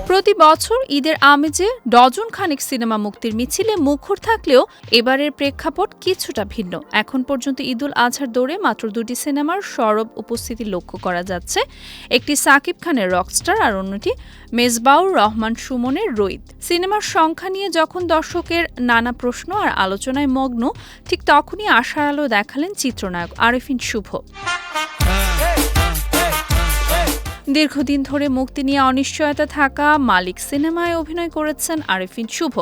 প্রতি বছর ঈদের আমেজে ডজন খানেক সিনেমা মুক্তির মিছিলে মুখর থাকলেও এবারের প্রেক্ষাপট কিছুটা ভিন্ন। এখন পর্যন্ত ঈদুল আজহার দৌড়ে মাত্র 2টি সিনেমার সরব উপস্থিতি লক্ষ্য করা যাচ্ছে, একটি সাকিব খানের রকস্টার আর অন্যটি মেজবাউর রহমান সুমনের রইদ। সিনেমার সংখ্যা নিয়ে যখন দর্শকের নানা প্রশ্ন আর আলোচনায় মগ্ন, ঠিক তখনই আশার আলো দেখালেন চিত্রনায়ক আরেফিন শুভ। দীর্ঘদিন ধরে মুক্তি নিয়ে অনিশ্চয়তা থাকা মালিক সিনেমায় অভিনয় করেছেন আরেফিন শুভ।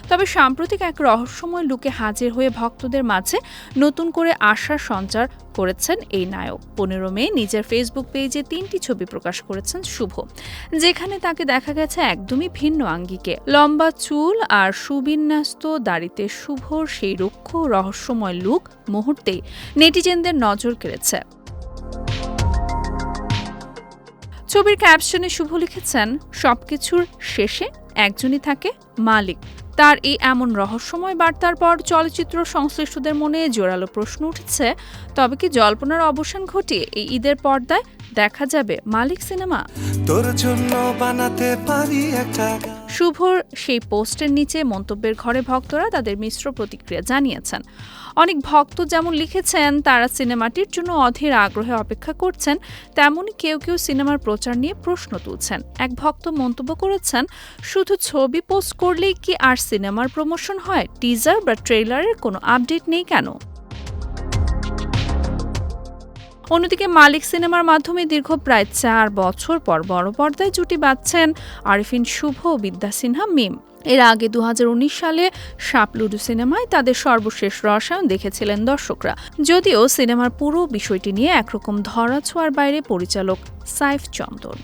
তবে সাম্প্রতিক এক রহস্যময় লুকে হাজির হয়ে ভক্তদের মাঝে নতুন করে আশার সঞ্চার করেছেন এই নায়ক। 15 মে নিজের ফেসবুক পেজে 3টি ছবি প্রকাশ করেছেন শুভ, যেখানে তাকে দেখা গেছে একদমই ভিন্ন আঙ্গিকে। লম্বা চুল আর সুবিন্যস্ত দাড়িতে শুভর সেই রুক্ষ রহস্যময় লুক মুহূর্তেই নেটিজেনদের নজর কেড়েছে। ছবির ক্যাপশনে শুভ লিখেছেন, সবকিছুর শেষে একজনই থাকে, মালিক। তার এই এমন রহস্যময় বার্তার পর চলচ্চিত্র সংশ্লিষ্টদের মনে জোরালো প্রশ্ন উঠেছে, তবে কি জল্পনার অবসান ঘটিয়ে এই ঈদের পর্দায় দেখা যাবে মালিক সিনেমা? তোর জন্য বানাতে পারি একটা। শুভর সেই পোস্টের নিচে মন্তব্যের ঘরে ভক্তরা তাদের মিশ্র প্রতিক্রিয়া জানিয়েছেন। অনেক ভক্ত যেমন লিখেছেন তারা সিনেমাটির জন্য অধীর আগ্রহে অপেক্ষা করছেন, তেমনি কেউ কেউ সিনেমার প্রচার নিয়ে প্রশ্ন তুলছেন। এক ভক্ত মন্তব্য করেছেন, শুধু ছবি পোস্ট করলেই কি আর সিনেমার প্রমোশন হয়? টিজার বা ট্রেইলারের কোনো আপডেট নেই কেন? অন্যদিকে মালিক সিনেমার মাধ্যমে দীর্ঘ প্রায় 4 বছর পর বড় পর্দায় জুটি বাঁধছেন আরেফিন শুভ ও বিদ্যা সিনহা মিম। এর আগে 2019 সালে সাপলুডু সিনেমায় তাদের সর্বশেষ রসায়ন দেখেছিলেন দর্শকরা। যদিও সিনেমার পুরো বিষয়টি নিয়ে একরকম ধরাছোঁয়ার বাইরে পরিচালক সাইফ চন্দন।